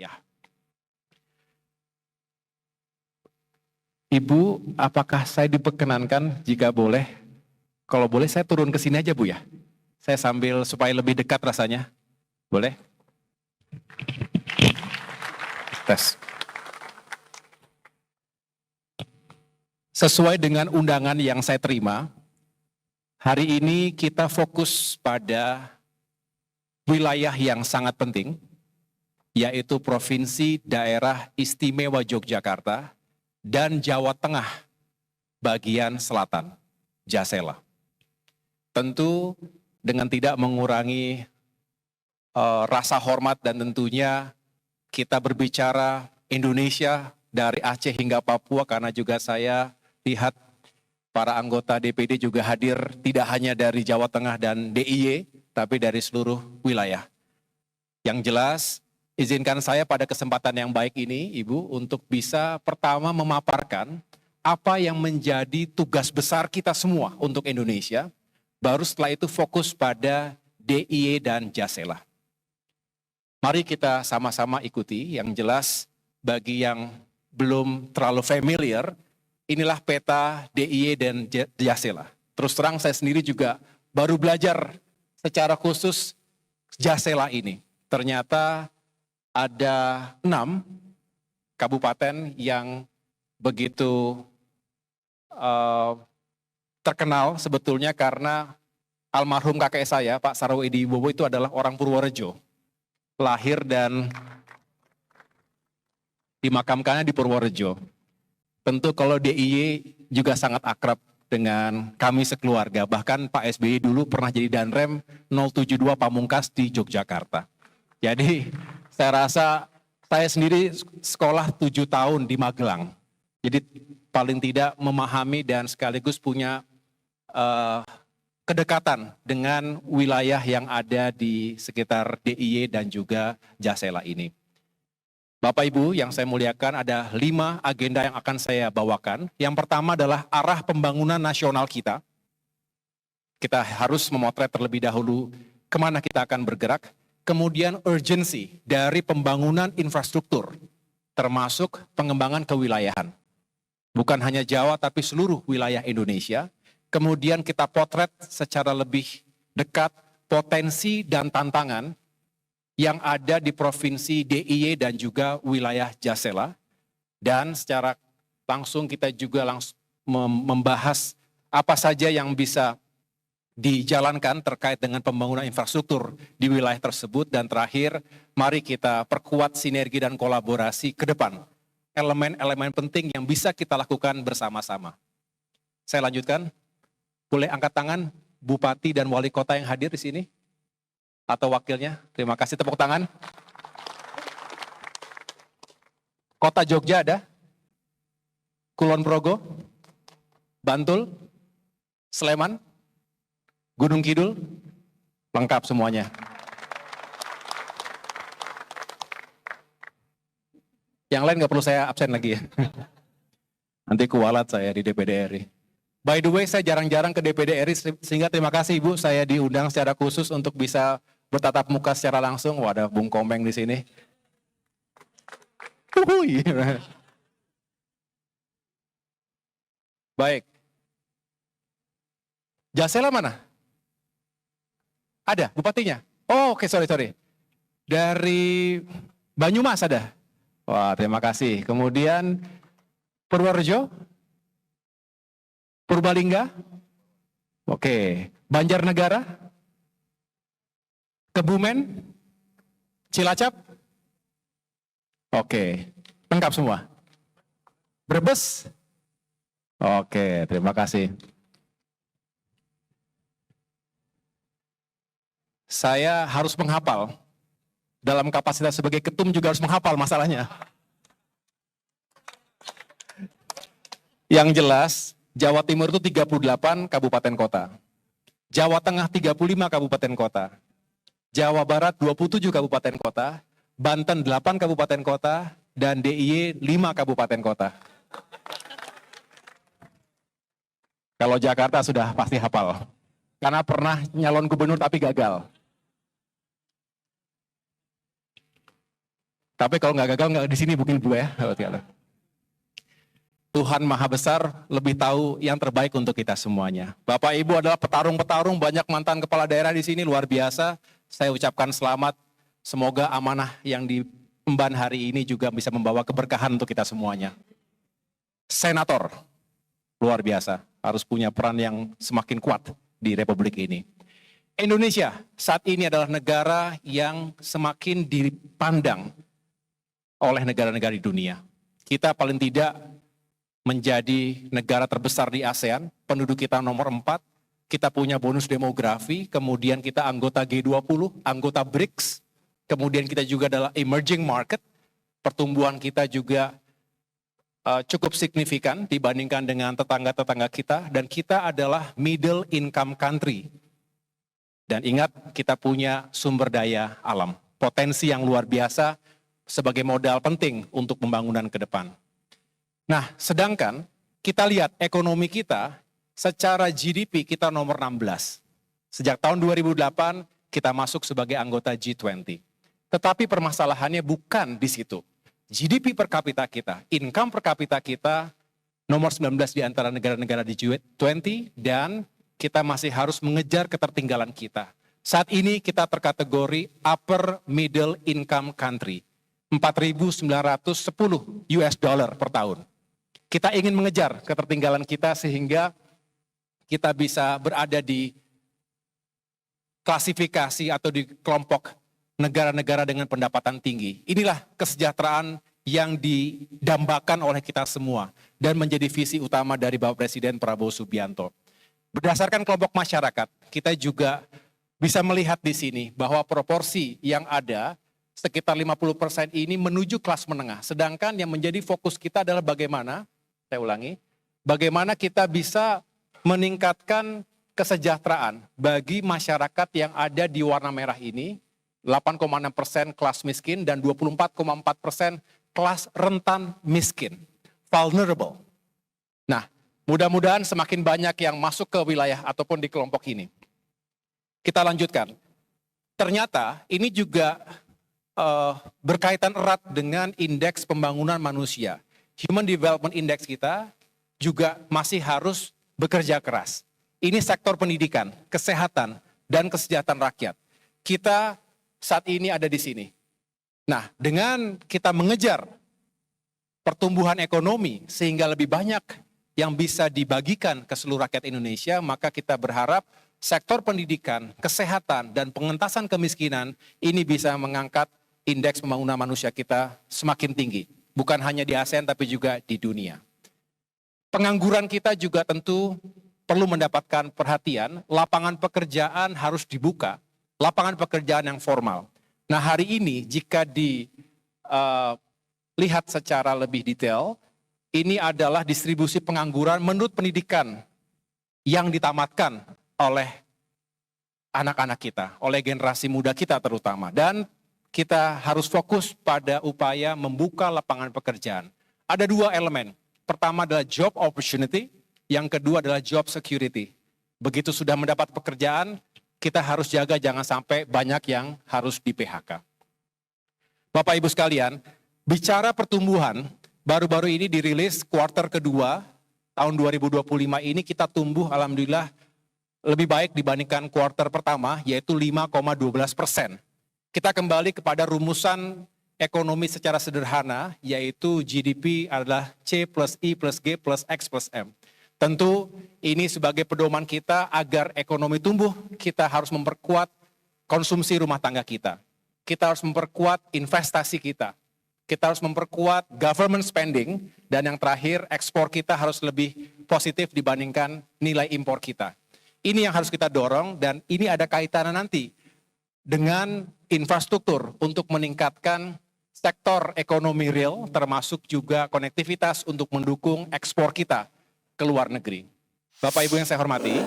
wilayah. Ibu, apakah saya diperkenankan jika boleh? Kalau boleh saya turun ke sini aja Bu ya. Saya sambil supaya lebih dekat rasanya. Boleh? Tes. Sesuai dengan undangan yang saya terima, hari ini kita fokus pada wilayah yang sangat penting, yaitu Provinsi Daerah Istimewa Yogyakarta dan Jawa Tengah bagian selatan, Jasela. Tentu dengan tidak mengurangi rasa hormat dan tentunya kita berbicara Indonesia dari Aceh hingga Papua, karena juga saya lihat para anggota DPD juga hadir tidak hanya dari Jawa Tengah dan DIY, tapi dari seluruh wilayah. Yang jelas, izinkan saya pada kesempatan yang baik ini, Ibu, untuk bisa pertama memaparkan apa yang menjadi tugas besar kita semua untuk Indonesia, baru setelah itu fokus pada DIY dan Jasela. Mari kita sama-sama ikuti. Yang jelas bagi yang belum terlalu familiar, inilah peta DIY dan Jasela. Terus terang saya sendiri juga baru belajar secara khusus Jasela ini. Ternyata ada 6 kabupaten yang begitu terkenal sebetulnya karena almarhum kakek saya, Pak Sarwoedi Wibowo, itu adalah orang Purworejo. Lahir dan dimakamkannya di Purworejo. Tentu kalau DIY juga sangat akrab dengan kami sekeluarga. Bahkan Pak SBY dulu pernah jadi Danrem 072 Pamungkas di Yogyakarta. Jadi saya rasa saya sendiri sekolah 7 tahun di Magelang. Jadi paling tidak memahami dan sekaligus punya kedekatan dengan wilayah yang ada di sekitar DIY dan juga Jasela ini. Bapak Ibu yang saya muliakan, ada 5 agenda yang akan saya bawakan. Yang pertama adalah arah pembangunan nasional kita. Kita harus memotret terlebih dahulu kemana kita akan bergerak. Kemudian urgensi dari pembangunan infrastruktur, termasuk pengembangan kewilayahan. Bukan hanya Jawa, tapi seluruh wilayah Indonesia. Kemudian kita potret secara lebih dekat potensi dan tantangan yang ada di Provinsi DIY dan juga wilayah Jasela. Dan secara langsung kita juga membahas apa saja yang bisa dijalankan terkait dengan pembangunan infrastruktur di wilayah tersebut. Dan terakhir, mari kita perkuat sinergi dan kolaborasi ke depan. Elemen-elemen penting yang bisa kita lakukan bersama-sama. Saya lanjutkan. Boleh angkat tangan Bupati dan Wali Kota yang hadir di sini? Atau wakilnya? Terima kasih, tepuk tangan. Kota Jogja ada? Kulon Progo? Bantul? Sleman? Gunung Kidul? Lengkap semuanya. Yang lain nggak perlu saya absen lagi ya. Nanti kualat saya di DPD RI. By the way, saya jarang-jarang ke DPD RI, sehingga terima kasih Ibu, saya diundang secara khusus untuk bisa bertatap muka secara langsung. Wah, ada Bung Komeng di sini. Baik. Jasela mana? Ada bupatinya? Oh, oke, sorry. Dari Banyumas ada? Wah, terima kasih. Kemudian Purworejo? Purbalingga? Oke. Banjarnegara? Kebumen? Cilacap? Oke. Lengkap semua. Brebes? Oke, terima kasih. Saya harus menghafal. Dalam kapasitas sebagai ketum juga harus menghafal masalahnya. Yang jelas, Jawa Timur itu 38 kabupaten kota. Jawa Tengah 35 kabupaten kota. Jawa Barat 27 kabupaten kota. Banten 8 kabupaten kota. Dan DIY 5 kabupaten kota. Kalau Jakarta sudah pasti hafal. Karena pernah nyalon gubernur tapi gagal. Tapi kalau nggak gagal, nggak di sini mungkin Bu ya. Tuhan Maha Besar lebih tahu yang terbaik untuk kita semuanya. Bapak Ibu adalah petarung-petarung, banyak mantan kepala daerah di sini, luar biasa. Saya ucapkan selamat, semoga amanah yang diemban hari ini juga bisa membawa keberkahan untuk kita semuanya. Senator, luar biasa, harus punya peran yang semakin kuat di Republik ini. Indonesia saat ini adalah negara yang semakin dipandang oleh negara-negara di dunia. Kita paling tidak menjadi negara terbesar di ASEAN, penduduk kita nomor 4, kita punya bonus demografi, kemudian kita anggota G20, anggota BRICS, kemudian kita juga adalah emerging market, pertumbuhan kita juga cukup signifikan dibandingkan dengan tetangga-tetangga kita, dan kita adalah middle income country. Dan ingat, kita punya sumber daya alam, potensi yang luar biasa sebagai modal penting untuk pembangunan ke depan. Nah, sedangkan kita lihat ekonomi kita, secara GDP kita nomor 16. Sejak tahun 2008 kita masuk sebagai anggota G20. Tetapi permasalahannya bukan di situ. GDP per kapita kita, income per kapita kita nomor 19 di antara negara-negara di G20 dan kita masih harus mengejar ketertinggalan kita. Saat ini kita terkategori upper middle income country. 4.910 US dollar per tahun. Kita ingin mengejar ketertinggalan kita sehingga kita bisa berada di klasifikasi atau di kelompok negara-negara dengan pendapatan tinggi. Inilah kesejahteraan yang didambakan oleh kita semua dan menjadi visi utama dari Bapak Presiden Prabowo Subianto. Berdasarkan kelompok masyarakat, kita juga bisa melihat di sini bahwa proporsi yang ada sekitar 50% ini menuju kelas menengah. Sedangkan yang menjadi fokus kita adalah bagaimana, saya ulangi, bagaimana kita bisa meningkatkan kesejahteraan bagi masyarakat yang ada di warna merah ini, 8,6% kelas miskin dan 24,4% kelas rentan miskin, vulnerable. Nah, mudah-mudahan semakin banyak yang masuk ke wilayah ataupun di kelompok ini. Kita lanjutkan. Ternyata ini juga berkaitan erat dengan indeks pembangunan manusia. Human Development Index kita juga masih harus bekerja keras. Ini sektor pendidikan, kesehatan, dan kesejahteraan rakyat. Kita saat ini ada di sini. Nah, dengan kita mengejar pertumbuhan ekonomi sehingga lebih banyak yang bisa dibagikan ke seluruh rakyat Indonesia, maka kita berharap sektor pendidikan, kesehatan, dan pengentasan kemiskinan ini bisa mengangkat indeks pembangunan manusia kita semakin tinggi. Bukan hanya di ASEAN tapi juga di dunia. Pengangguran kita juga tentu perlu mendapatkan perhatian, lapangan pekerjaan harus dibuka, lapangan pekerjaan yang formal. Nah, hari ini jika dilihat secara lebih detail, ini adalah distribusi pengangguran menurut pendidikan yang ditamatkan oleh anak-anak kita, oleh generasi muda kita terutama. Dan kita harus fokus pada upaya membuka lapangan pekerjaan. Ada dua elemen. Pertama adalah job opportunity, yang kedua adalah job security. Begitu sudah mendapat pekerjaan, kita harus jaga jangan sampai banyak yang harus di PHK. Bapak Ibu sekalian, bicara pertumbuhan, baru-baru ini dirilis kuartal kedua tahun 2025 ini kita tumbuh alhamdulillah lebih baik dibandingkan kuartal pertama, yaitu 5,12%. Kita kembali kepada rumusan ekonomi secara sederhana, yaitu GDP adalah C plus I plus G plus X plus M. Tentu ini sebagai pedoman kita agar ekonomi tumbuh, kita harus memperkuat konsumsi rumah tangga kita. Kita harus memperkuat investasi kita. Kita harus memperkuat government spending, dan yang terakhir ekspor kita harus lebih positif dibandingkan nilai impor kita. Ini yang harus kita dorong dan ini ada kaitannya nanti dengan infrastruktur untuk meningkatkan sektor ekonomi real, termasuk juga konektivitas untuk mendukung ekspor kita ke luar negeri. Bapak Ibu yang saya hormati,